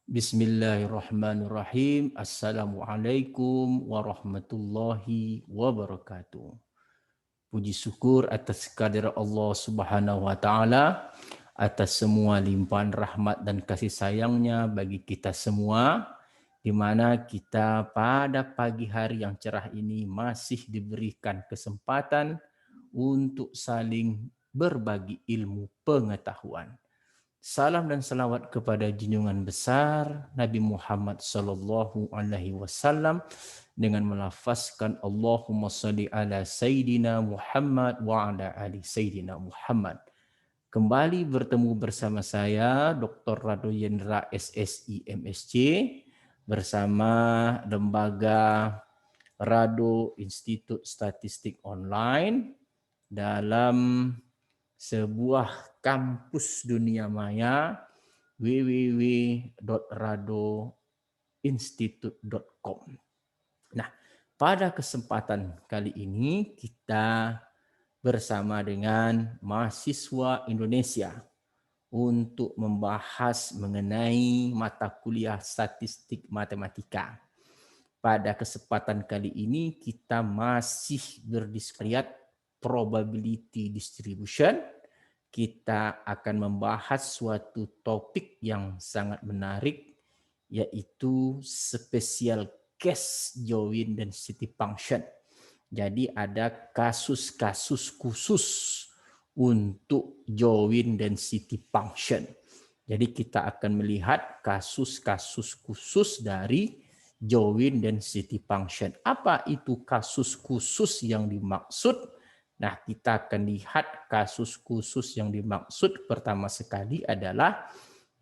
Bismillahirrahmanirrahim. Assalamualaikum warahmatullahi wabarakatuh. Puji syukur atas kehadirat Allah Subhanahu wa taala, atas semua limpahan rahmat dan kasih sayangnya bagi kita semua, di mana kita pada pagi hari yang cerah ini masih diberikan kesempatan untuk saling berbagi ilmu pengetahuan. Salam dan salawat kepada junjungan besar Nabi Muhammad sallallahu alaihi wasallam dengan melafazkan Allahumma shalli ala Sayyidina Muhammad wa ala ali Sayyidina Muhammad. Kembali bertemu bersama saya Dr. Rado Yendra SSI MSc bersama lembaga Rado Institut Statistik Online dalam sebuah kampus dunia maya www.radoinstitute.com. Nah, pada kesempatan kali ini kita bersama dengan mahasiswa Indonesia untuk membahas mengenai mata kuliah statistik matematika. Pada kesempatan kali ini kita masih berdiskusi probability distribution. Kita akan membahas suatu topik yang sangat menarik, yaitu special case joint density function. Jadi ada kasus-kasus khusus untuk joint density function. Jadi kita akan melihat kasus-kasus khusus dari joint density function. Apa itu kasus khusus yang dimaksud? Nah, kita akan lihat kasus khusus yang dimaksud pertama sekali adalah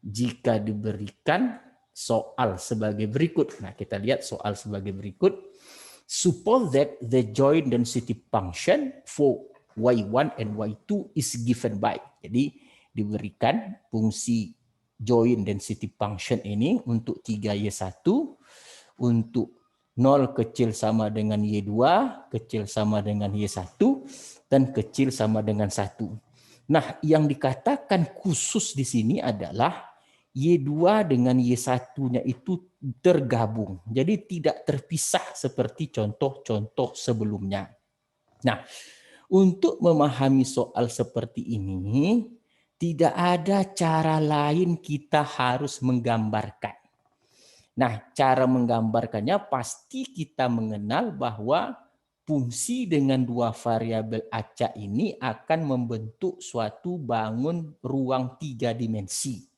jika diberikan soal sebagai berikut. Nah, kita lihat soal sebagai berikut. Suppose that the joint density function for y1 and y2 is given by. Jadi diberikan fungsi joint density function ini untuk 3y1, untuk 0 kecil sama dengan Y2, kecil sama dengan Y1, dan kecil sama dengan 1. Nah, yang dikatakan khusus di sini adalah Y2 dengan Y1-nya itu tergabung. Jadi tidak terpisah seperti contoh-contoh sebelumnya. Nah, untuk memahami soal seperti ini, tidak ada cara lain kita harus menggambarkan. Nah, cara menggambarkannya pasti kita mengenal bahwa fungsi dengan dua variabel acak ini akan membentuk suatu bangun ruang 3 dimensi.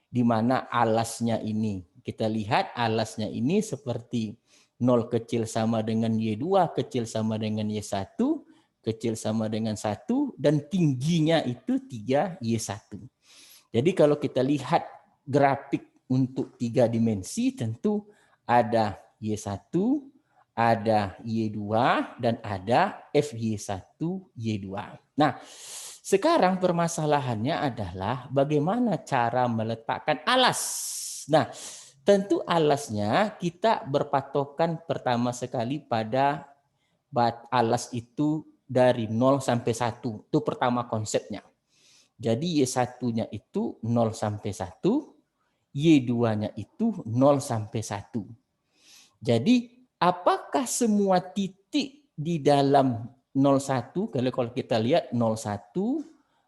Di mana alasnya ini, kita lihat alasnya ini seperti 0 kecil sama dengan Y2, kecil sama dengan Y1, kecil sama dengan 1, dan tingginya itu 3Y1. Jadi kalau kita lihat grafik untuk 3 dimensi tentu ada Y1, ada Y2, dan ada FY1, Y2. Nah, sekarang permasalahannya adalah bagaimana cara meletakkan alas. Nah, tentu alasnya kita berpatokan pertama sekali pada alas itu dari 0 sampai 1. Itu pertama konsepnya. Jadi Y1-nya itu 0 sampai 1, Y2-nya itu 0 sampai 1. Jadi apakah semua titik di dalam 01, kalau kita lihat 01,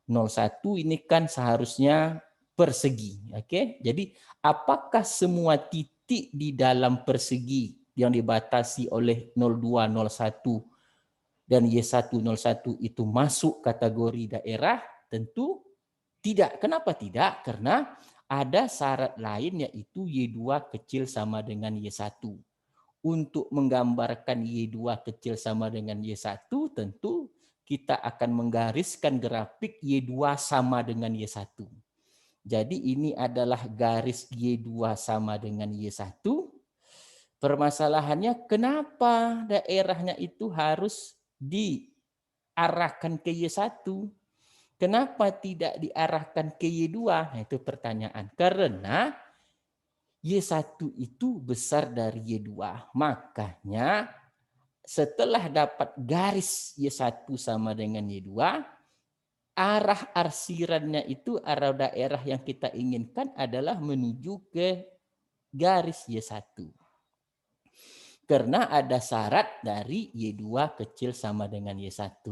01 ini kan seharusnya persegi. Oke? Jadi apakah semua titik di dalam persegi yang dibatasi oleh 02, 01 dan Y101 itu masuk kategori daerah? Tentu tidak. Kenapa tidak? Karena ada syarat lain yaitu Y2 kecil sama dengan Y1. Untuk menggambarkan Y2 kecil sama dengan Y1 tentu kita akan menggariskan grafik Y2 sama dengan Y1. Jadi ini adalah garis Y2 sama dengan Y1. Permasalahannya kenapa daerahnya itu harus diarahkan ke Y1? Kenapa tidak diarahkan ke Y2? Nah, itu pertanyaan. Karena Y1 itu besar dari Y2. Makanya setelah dapat garis Y1 sama dengan Y2, arah arsirannya itu, arah daerah yang kita inginkan adalah menuju ke garis Y1. Karena ada syarat dari Y2 kecil sama dengan Y1.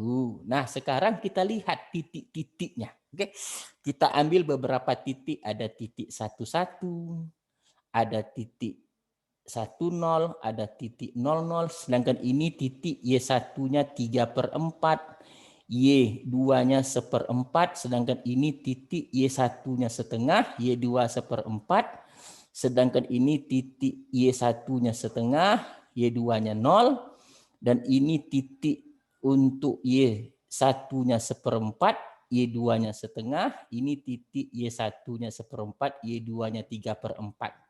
Nah, sekarang kita lihat titik-titiknya. Oke. Kita ambil beberapa titik, ada titik 11, ada titik 10, ada titik 00, sedangkan ini titik Y1-nya 3/4, Y2-nya 1/4, sedangkan ini titik Y1-nya setengah, Y2 1/4, sedangkan ini titik Y1-nya setengah, Y2-nya 0, dan ini titik untuk Y1-nya 1/4, Y2-nya setengah, ini titik Y1-nya 1/4, Y2-nya 3/4.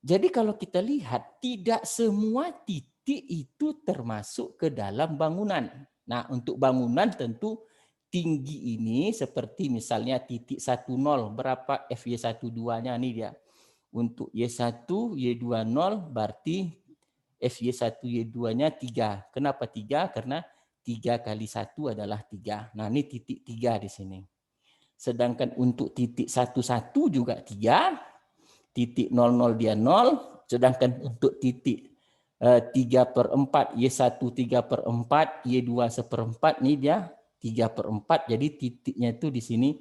Jadi kalau kita lihat, tidak semua titik itu termasuk ke dalam bangunan. Nah, untuk bangunan tentu tinggi ini seperti misalnya titik 10, berapa FY12-nya nih dia. Untuk Y1, Y20 berarti FY1, Y2-nya 3. Kenapa 3? Karena 3 kali 1 adalah 3. Nah, ini titik 3 di sini. Sedangkan untuk titik 11 juga 3, titik 00 dia 0, sedangkan untuk titik 3/4, Y1 3/4, Y2 1/4, ini dia 3/4. Jadi titiknya itu di sini,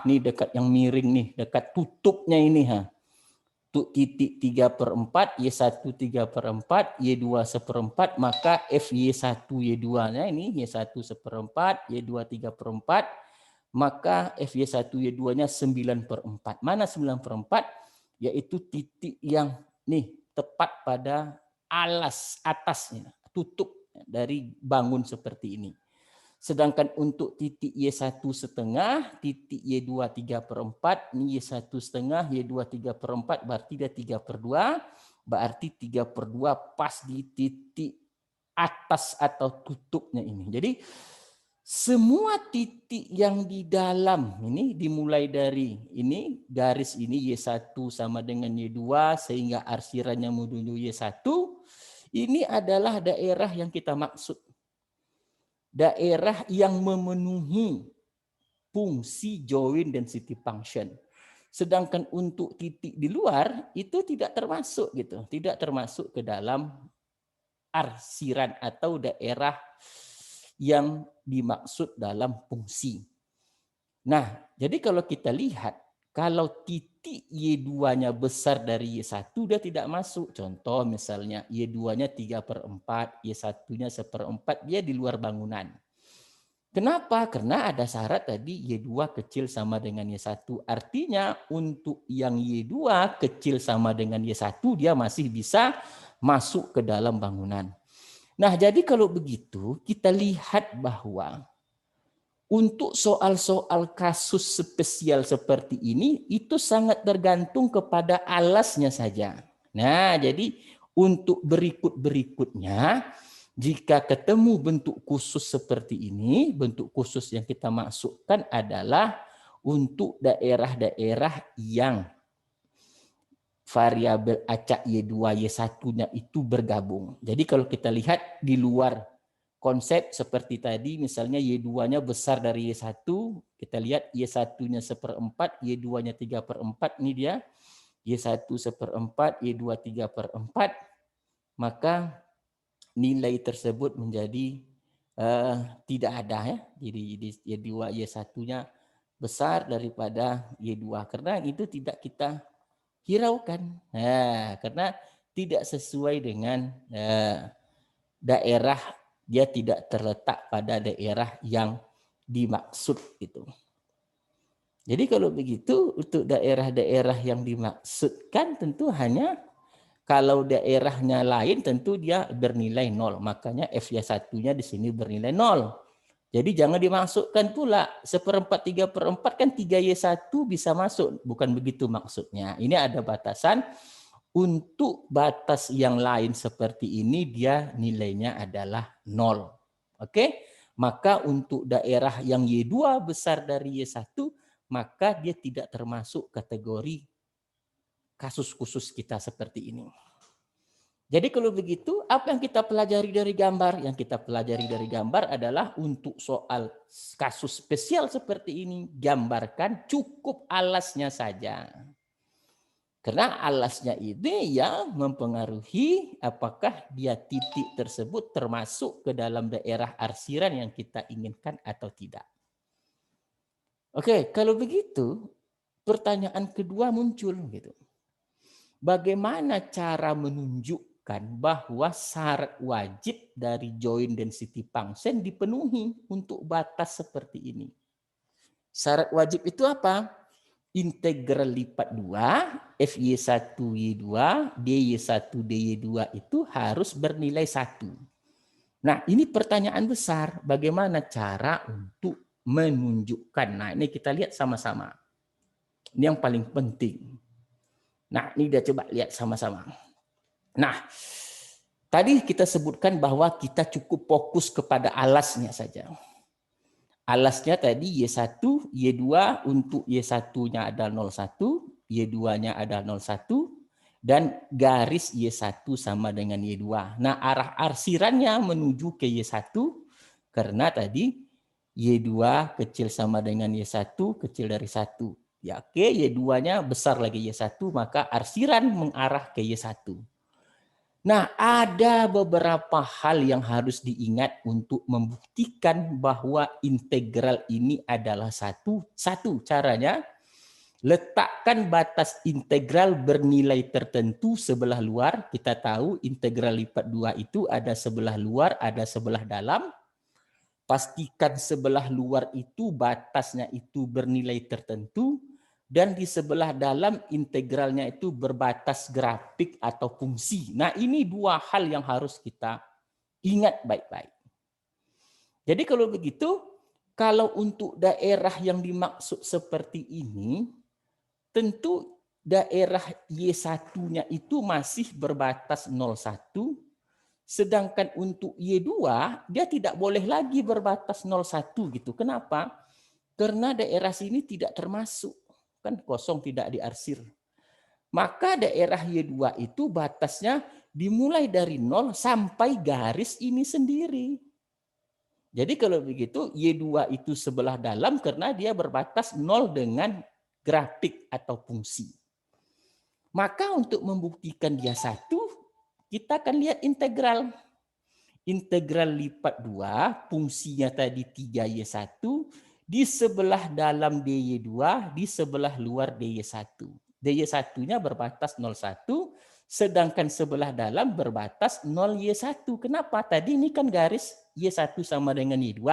ini dekat yang miring nih, dekat tutupnya ini. Untuk titik 3/4, Y1 3/4, Y2 1/4, maka FY1 Y2-nya ini Y1 1/4, Y2 3/4, maka FY1 Y2-nya 9/4. Mana 9/4? Yaitu titik yang nih tepat pada alas atasnya, tutup dari bangun seperti ini. Sedangkan untuk titik Y1 setengah, titik Y2 3/4, ini Y1 setengah, Y2 3/4, berarti dia 3/2, berarti 3/2 pas di titik atas atau tutupnya ini. Jadi semua titik yang di dalam ini dimulai dari ini, garis ini Y1 sama dengan Y2 sehingga arsirannya menuju Y1, ini adalah daerah yang kita maksud. Daerah yang memenuhi fungsi joint density function. Sedangkan untuk titik di luar itu tidak termasuk gitu, tidak termasuk ke dalam arsiran atau daerah yang dimaksud dalam fungsi. Nah, jadi kalau kita lihat, kalau titik Y2-nya besar dari Y1, dia tidak masuk. Contoh misalnya Y2-nya 3/4, Y1-nya 1/4, dia di luar bangunan. Kenapa? Karena ada syarat tadi Y2 kecil sama dengan Y1. Artinya untuk yang Y2 kecil sama dengan Y1, dia masih bisa masuk ke dalam bangunan. Nah, jadi kalau begitu, kita lihat bahwa untuk soal-soal kasus spesial seperti ini, itu sangat tergantung kepada alasnya saja. Nah, jadi untuk berikut-berikutnya, jika ketemu bentuk khusus seperti ini, bentuk khusus yang kita masukkan adalah untuk daerah-daerah yang variabel acak Y2, Y1-nya itu bergabung. Jadi kalau kita lihat di luar konsep seperti tadi, misalnya Y2-nya besar dari Y1, kita lihat Y1-nya 1/4, Y2-nya 3/4, ini dia, Y1 1/4, Y2 3/4, maka nilai tersebut menjadi tidak ada ya. Jadi Y2, Y1-nya besar daripada Y2, karena itu tidak kita hiraukan. Nah, karena tidak sesuai dengan daerah, dia tidak terletak pada daerah yang dimaksud itu. Jadi kalau begitu untuk daerah-daerah yang dimaksudkan tentu hanya kalau daerahnya lain tentu dia bernilai 0. Makanya FY1-nya di sini bernilai 0. Jadi jangan dimasukkan pula 1/4, 3/4 kan 3Y1 bisa masuk. Bukan begitu maksudnya. Ini ada batasan. Untuk batas yang lain seperti ini dia nilainya adalah 0. Oke? Maka untuk daerah yang Y2 besar dari Y1, maka dia tidak termasuk kategori kasus khusus kita seperti ini. Jadi kalau begitu, apa yang kita pelajari dari gambar? Yang kita pelajari dari gambar adalah untuk soal kasus spesial seperti ini, gambarkan cukup alasnya saja. Karena alasnya ini yang mempengaruhi apakah dia titik tersebut termasuk ke dalam daerah arsiran yang kita inginkan atau tidak. Oke, kalau begitu pertanyaan kedua muncul gitu. Bagaimana cara menunjukkan bahwa syarat wajib dari joint density function dipenuhi untuk batas seperti ini? Syarat wajib itu apa? Integral lipat 2 FY1Y2 DY1 DY2 itu harus bernilai 1. Nah, ini pertanyaan besar. Bagaimana cara untuk menunjukkan? Nah, ini kita lihat sama-sama. Ini yang paling penting. Nah, ini dia coba lihat sama-sama. Nah, tadi kita sebutkan bahwa kita cukup fokus kepada alasnya saja. Alasnya tadi Y1, Y2 untuk Y1-nya ada 01, Y2-nya ada 01, dan garis Y1 sama dengan Y2. Nah, arah arsirannya menuju ke Y1 karena tadi Y2 kecil sama dengan Y1, kecil dari 1. Ya, oke, Y2-nya besar lagi Y1, maka arsiran mengarah ke Y1. Nah, ada beberapa hal yang harus diingat untuk membuktikan bahwa integral ini adalah satu. Satu caranya, letakkan batas integral bernilai tertentu sebelah luar. Kita tahu integral lipat 2 itu ada sebelah luar, ada sebelah dalam. Pastikan sebelah luar itu batasnya itu bernilai tertentu. Dan di sebelah dalam integralnya itu berbatas grafik atau fungsi. Nah, ini dua hal yang harus kita ingat baik-baik. Jadi kalau begitu, kalau untuk daerah yang dimaksud seperti ini, tentu daerah Y1-nya itu masih berbatas 01, sedangkan untuk Y2 dia tidak boleh lagi berbatas 01 gitu. Kenapa? Karena daerah sini tidak termasuk. Kan kosong, tidak diarsir. Maka daerah Y2 itu batasnya dimulai dari 0 sampai garis ini sendiri. Jadi kalau begitu Y2 itu sebelah dalam karena dia berbatas 0 dengan grafik atau fungsi. Maka untuk membuktikan dia satu, kita akan lihat integral. Integral lipat 2, fungsinya tadi 3Y1, di sebelah dalam DY2, di sebelah luar DY1. DY1-nya berbatas 01, sedangkan sebelah dalam berbatas 0Y1. Kenapa? Tadi ini kan garis Y1 sama dengan Y2.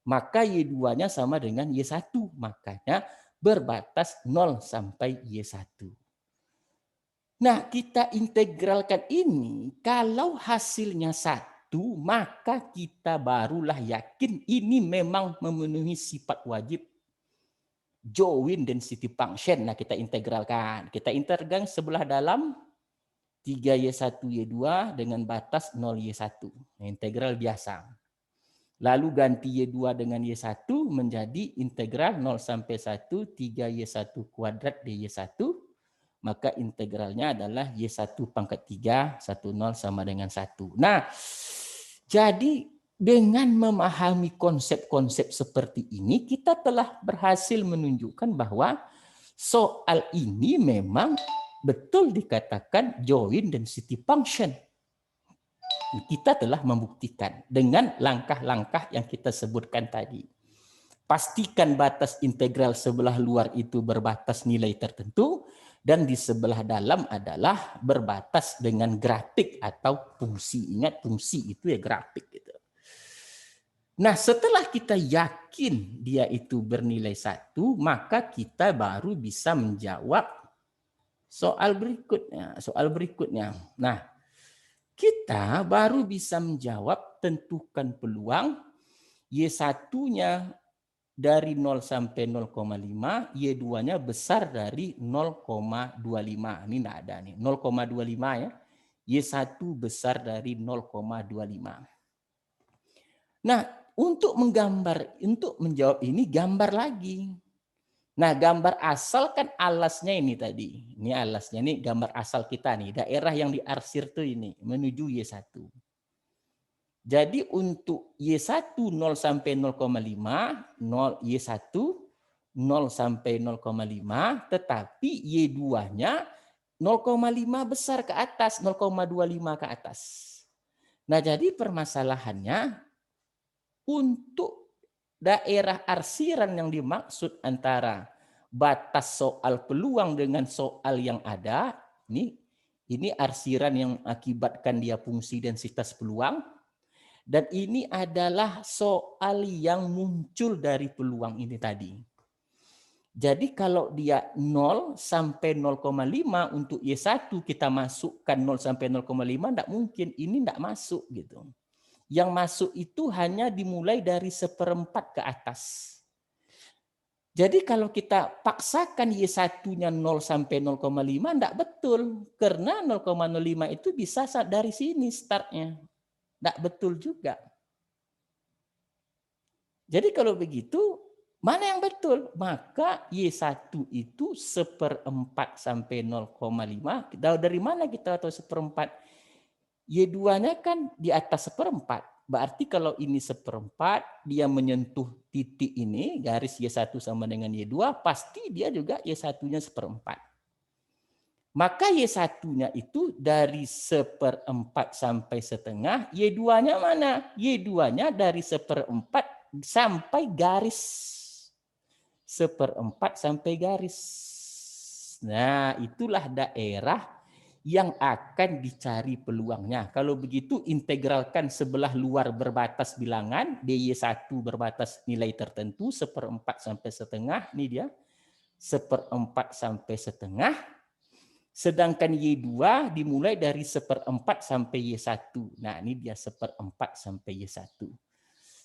Maka Y2-nya sama dengan Y1. Makanya berbatas 0 sampai Y1. Nah, kita integralkan ini, kalau hasilnya 1, maka kita barulah yakin ini memang memenuhi sifat wajib joint density function. Nah, kita integralkan. Kita integralkan sebelah dalam 3Y1Y2 dengan batas 0Y1. Nah, integral biasa. Lalu ganti Y2 dengan Y1 menjadi integral 0 sampai 1 3Y1 kuadrat dy1. Maka integralnya adalah Y1 pangkat 3, 10 sama dengan 1. Nah, jadi dengan memahami konsep-konsep seperti ini, kita telah berhasil menunjukkan bahwa soal ini memang betul dikatakan joint density function. Kita telah membuktikan dengan langkah-langkah yang kita sebutkan tadi. Pastikan batas integral sebelah luar itu berbatas nilai tertentu, dan di sebelah dalam adalah berbatas dengan grafik atau fungsi. Ingat, fungsi itu ya grafik gitu. Nah, setelah kita yakin dia itu bernilai 1, maka kita baru bisa menjawab soal berikutnya. Nah, kita baru bisa menjawab tentukan peluang Y1-nya dari 0 sampai 0,5, Y2-nya besar dari 0,25. Ini enggak ada nih, 0,25 ya. Y1 besar dari 0,25. Nah, untuk menjawab ini gambar lagi. Nah, gambar asal kan alasnya ini tadi. Ini alasnya, ini gambar asal kita nih, daerah yang diarsir tuh ini menuju Y1. Jadi untuk Y1 0 sampai 0,5, 0 Y1 0 sampai 0,5, tetapi Y2-nya 0,5 besar ke atas, 0,25 ke atas. Nah, jadi permasalahannya untuk daerah arsiran yang dimaksud antara batas soal peluang dengan soal yang ada, ini arsiran yang mengakibatkan dia fungsi densitas peluang, dan ini adalah soal yang muncul dari peluang ini tadi. Jadi kalau dia 0 sampai 0,5 untuk Y1 kita masukkan 0 sampai 0,5 enggak mungkin, ini enggak masuk gitu. Yang masuk itu hanya dimulai dari 1/4 ke atas. Jadi kalau kita paksakan Y1-nya 0 sampai 0,5 enggak betul, karena 0,05 itu bisa dari sini startnya. Enggak betul juga. Jadi kalau begitu, mana yang betul? Maka Y1 itu 1/4 sampai 0,5. Dari mana kita tahu 1/4? Y2-nya kan di atas 1/4. Berarti kalau ini 1/4, dia menyentuh titik ini, garis Y1 sama dengan Y2, pasti dia juga Y1-nya 1/4. Maka Y1-nya itu dari 1/4 sampai setengah, Y2-nya mana? Y2-nya dari 1/4 sampai garis. 1/4 sampai garis. Nah, itulah daerah yang akan dicari peluangnya. Kalau begitu integralkan sebelah luar berbatas bilangan, DY1 berbatas nilai tertentu, 1/4 sampai setengah, ini dia, 1/4 sampai setengah, sedangkan Y2 dimulai dari 1/4 sampai Y1. Nah, ini dia 1/4 sampai Y1.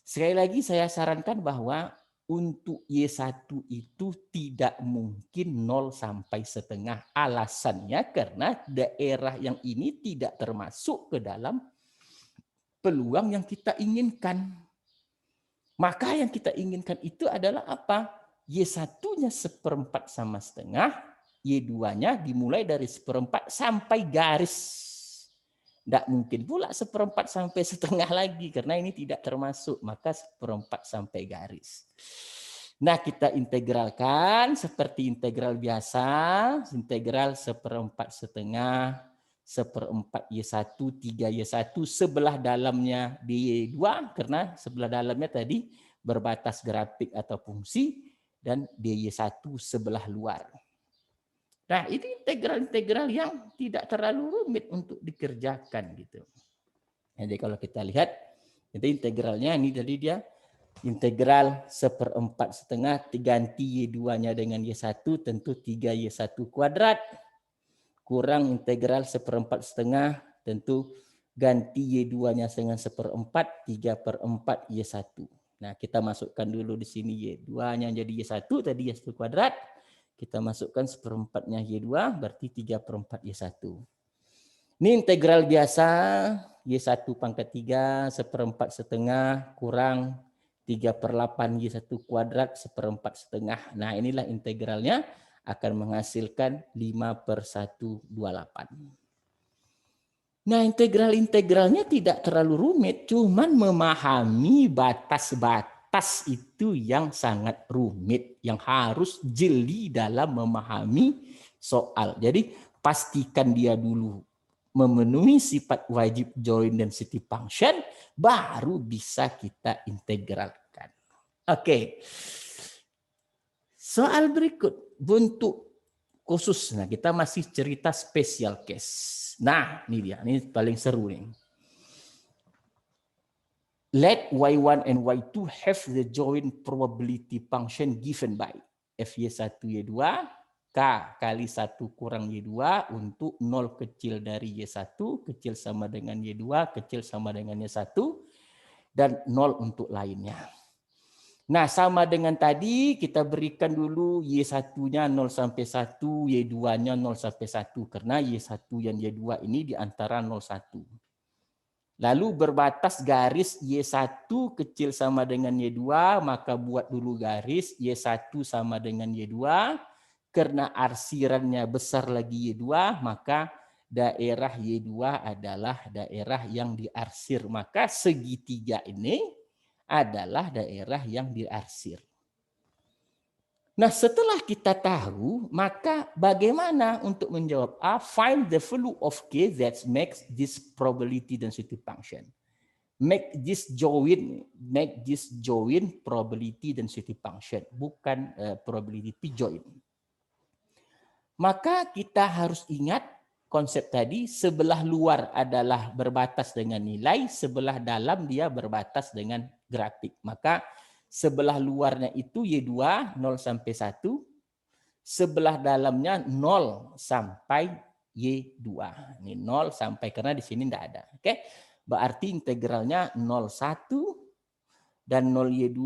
Sekali lagi saya sarankan bahwa untuk Y1 itu tidak mungkin 0 sampai setengah. Alasannya karena daerah yang ini tidak termasuk ke dalam peluang yang kita inginkan. Maka yang kita inginkan itu adalah apa? Y1-nya 1/4 sama setengah, Y2-nya dimulai dari 1/4 sampai garis. Tidak mungkin pula 1/4 sampai setengah lagi, karena ini tidak termasuk, maka 1/4 sampai garis. Nah, kita integralkan seperti integral biasa, integral 1/4 setengah, 1/4 Y1, 3Y1, sebelah dalamnya Y2, karena sebelah dalamnya tadi berbatas grafik atau fungsi, dan DY1 sebelah luar. Nah, ini integral-integral yang tidak terlalu rumit untuk dikerjakan gitu. Jadi kalau kita lihat, itu integralnya ini tadi dia integral 1/4 setengah diganti Y2-nya dengan Y1 tentu 3Y1 kuadrat kurang integral 1/4 setengah tentu ganti Y2-nya dengan 1/4, 3/4 Y1. Nah, kita masukkan dulu di sini Y2-nya jadi Y1 tadi Y1 kuadrat. Kita masukkan 1/4-nya Y2, berarti 3/4 Y1. Ini integral biasa, Y1 pangkat 3, 1/4 setengah, kurang 3/8 Y1 kuadrat, 1/4 setengah. Nah, inilah integralnya akan menghasilkan 5/128. Nah, integral-integralnya tidak terlalu rumit, cuman memahami batas-batas itu yang sangat rumit, yang harus jeli dalam memahami soal. Jadi pastikan dia dulu memenuhi sifat wajib join density function, baru bisa kita integralkan. Oke. Soal berikut, bentuk khusus. Nah, kita masih cerita special case. Nah, ini dia, ini paling seru nih. Let Y1 and Y2 have the joint probability function given by Fy1, Y2, K kali 1 kurang Y2 untuk 0 kecil dari Y1, kecil sama dengan Y2, kecil sama dengan Y1, dan 0 untuk lainnya. Nah, sama dengan tadi, kita berikan dulu Y1-nya 0 sampai 1, Y2-nya 0 sampai 1, karena Y1 dan Y2 ini di antara 0, 1. Lalu berbatas garis Y1 kecil sama dengan Y2, maka buat dulu garis Y1 sama dengan Y2. Karena arsirannya besar lagi Y2, maka daerah Y2 adalah daerah yang diarsir. Maka segitiga ini adalah daerah yang diarsir. Nah, setelah kita tahu, maka bagaimana untuk menjawab A? Find the value of K that makes this probability density function. Make this join probability density function, bukan probability join. Maka kita harus ingat konsep tadi, sebelah luar adalah berbatas dengan nilai, sebelah dalam dia berbatas dengan grafik. Maka sebelah luarnya itu Y2 0 sampai 1, sebelah dalamnya 0 sampai Y2. Ini 0 sampai, karena di sini tidak ada. Oke, berarti integralnya 0,1 dan 0Y2,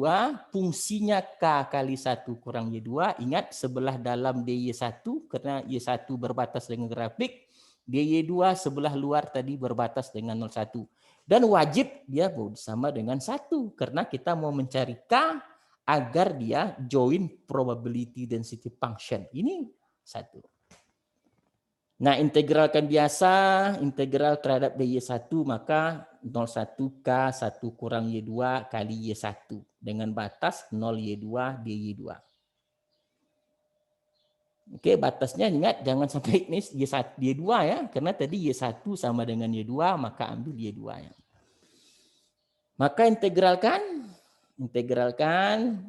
fungsinya K kali 1 kurang Y2. Ingat sebelah dalam DY1, karena Y1 berbatas dengan grafik, DY2 sebelah luar tadi berbatas dengan 0,1. Dan wajib dia sama dengan 1, karena kita mau mencari K agar dia join probability density function. Ini 1. Nah, integralkan biasa, integral terhadap DY1, maka 01K 1 kurang Y2 kali Y1 dengan batas 0Y2 DY2. Oke, batasnya ingat jangan sampai ini Y1 Y2 ya, karena tadi Y1 sama dengan Y2, maka ambil Y2 ya. Maka integralkan,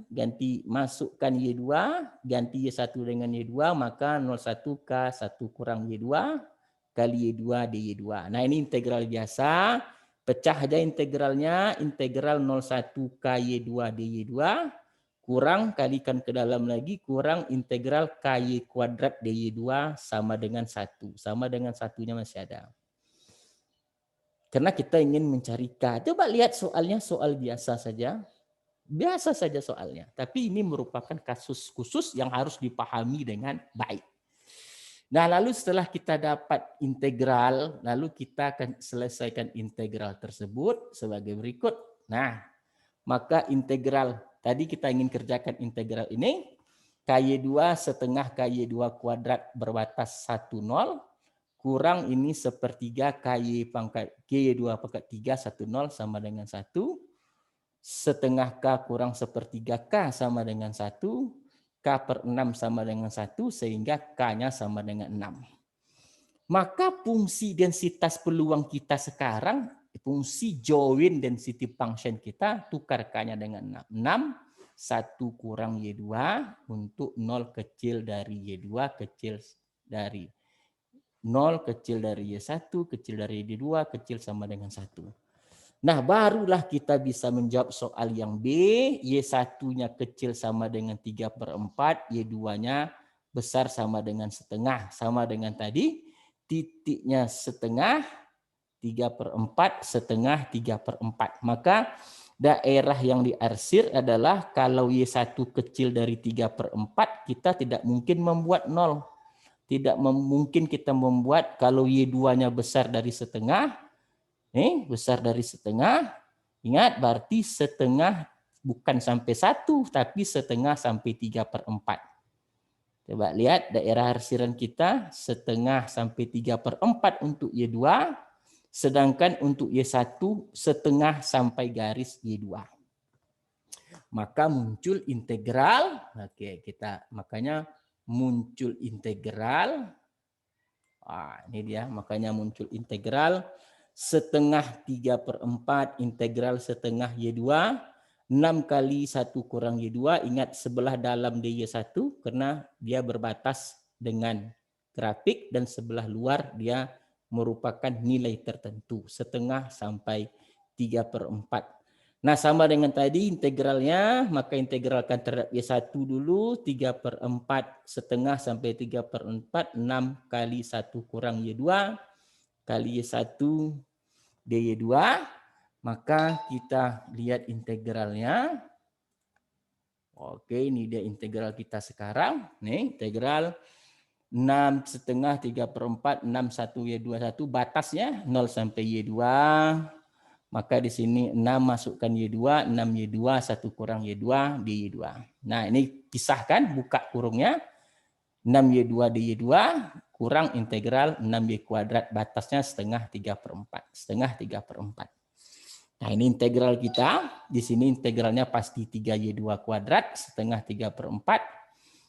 ganti masukkan Y2, ganti Y1 dengan Y2, maka 01K 1 kurang Y2 kali Y2 DY2. Nah, ini integral biasa, pecah aja integralnya, integral 01K Y2 DY2, kurang kalikan ke dalam lagi, kurang integral KY kuadrat DY2 sama dengan 1. Sama dengan satunya masih ada. Karena kita ingin mencari K. Coba lihat soalnya, soal biasa saja. Biasa saja soalnya. Tapi ini merupakan kasus khusus yang harus dipahami dengan baik. Nah, lalu setelah kita dapat integral, lalu kita akan selesaikan integral tersebut sebagai berikut. Nah, maka integral, tadi kita ingin kerjakan integral ini, KY2 setengah KY2 kuadrat berbatas 1, 0, kurang ini sepertiga KY pangkat KY2 pangkat 3, 1, 0 sama dengan 1, setengah K kurang sepertiga K sama dengan 1, K per 6 sama dengan 1, sehingga K-nya sama dengan 6. Maka fungsi densitas peluang kita sekarang, fungsi join density function kita, tukar K-nya dengan 6, 1 kurang Y2 untuk 0 kecil dari Y2 kecil dari 0 kecil dari Y1 kecil dari Y2 kecil sama dengan 1. Nah, barulah kita bisa menjawab soal yang B. Y1-nya kecil sama dengan 3/4, Y2-nya besar sama dengan setengah. Sama dengan tadi, titiknya setengah, 3/4, setengah, 3/4. Maka daerah yang diarsir adalah kalau Y1 kecil dari 3/4, kita tidak mungkin membuat 0. Tidak mungkin kita membuat kalau Y2-nya besar dari setengah, besar dari setengah, ingat berarti setengah bukan sampai 1, tapi setengah sampai 3/4. Coba lihat daerah arsiran kita, setengah sampai 3/4 untuk Y2, sedangkan untuk Y1 setengah sampai garis Y2. Maka muncul integral, oke, kita makanya muncul integral, ini dia, makanya muncul integral setengah 3/4 integral setengah Y2, 6 kali 1 kurang Y2, ingat sebelah dalam DY1 karena dia berbatas dengan grafik dan sebelah luar dia merupakan nilai tertentu, setengah sampai 3/4. Nah, sama dengan tadi integralnya, maka integralkan terhadap Y1 dulu, 3/4 setengah sampai 3/4, 6 kali 1 kurang Y2, kali Y1 DY2, maka kita lihat integralnya. Oke, ini dia integral kita sekarang. Nih, integral 6 setengah 3/4, 6 1 Y2 1, batasnya 0 sampai Y2. Maka di sini 6 masukkan Y2, 6 Y2, 1 kurang Y2, DY2. Nah, ini pisahkan, buka kurungnya. 6Y2 DY2 kurang integral 6Y kuadrat, batasnya setengah 3/4. Setengah 3/4. Nah, ini integral kita. Di sini integralnya pasti 3Y2 kuadrat, setengah 3/4.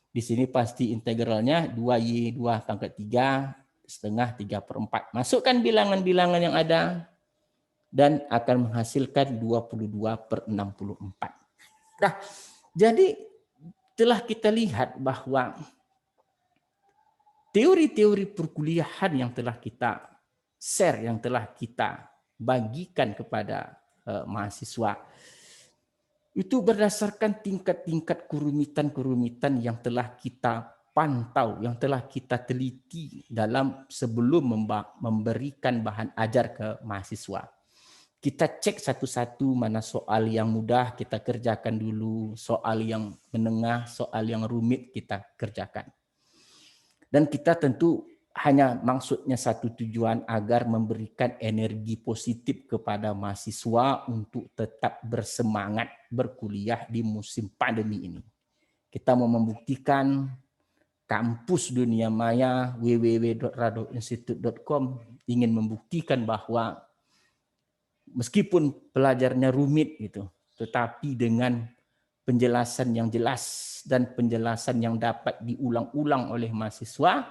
Di sini pasti integralnya 2Y 2 pangkat 3 setengah 3/4. Masukkan bilangan-bilangan yang ada dan akan menghasilkan 22/64. Nah, jadi telah kita lihat bahwa teori-teori perkuliahan yang telah kita share, yang telah kita bagikan kepada mahasiswa, itu berdasarkan tingkat-tingkat kerumitan-kerumitan yang telah kita pantau, yang telah kita teliti sebelum memberikan bahan ajar ke mahasiswa. Kita cek satu-satu mana soal yang mudah kita kerjakan dulu, soal yang menengah, soal yang rumit kita kerjakan. Dan kita tentu hanya maksudnya satu tujuan agar memberikan energi positif kepada mahasiswa untuk tetap bersemangat berkuliah di musim pandemi ini. Kita mau membuktikan kampus dunia maya www.radoinstitute.com ingin membuktikan bahwa meskipun pelajarnya rumit gitu, tetapi dengan penjelasan yang jelas dan penjelasan yang dapat diulang-ulang oleh mahasiswa,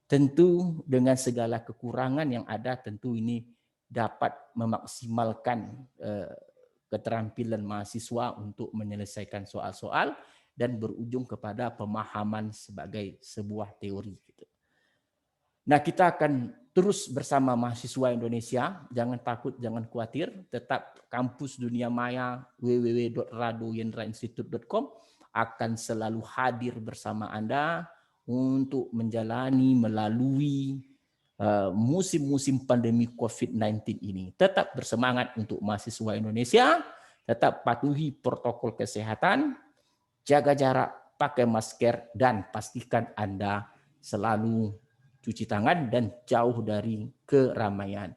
tentu dengan segala kekurangan yang ada, tentu ini dapat memaksimalkan keterampilan mahasiswa untuk menyelesaikan soal-soal dan berujung kepada pemahaman sebagai sebuah teori. Nah, kita akan terus bersama mahasiswa Indonesia, jangan takut, jangan khawatir, tetap kampus dunia maya www.radoyendrainstitute.com akan selalu hadir bersama Anda untuk melalui musim-musim pandemi COVID-19 ini. Tetap bersemangat untuk mahasiswa Indonesia, tetap patuhi protokol kesehatan, jaga jarak, pakai masker, dan pastikan Anda selalu cuci tangan dan jauh dari keramaian.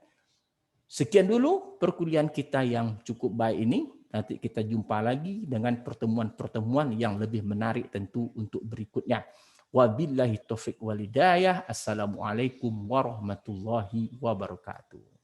Sekian dulu perkuliahan kita yang cukup baik ini. Nanti kita jumpa lagi dengan pertemuan-pertemuan yang lebih menarik tentu untuk berikutnya. Wabillahi taufiq walhidayah. Assalamualaikum warahmatullahi wabarakatuh.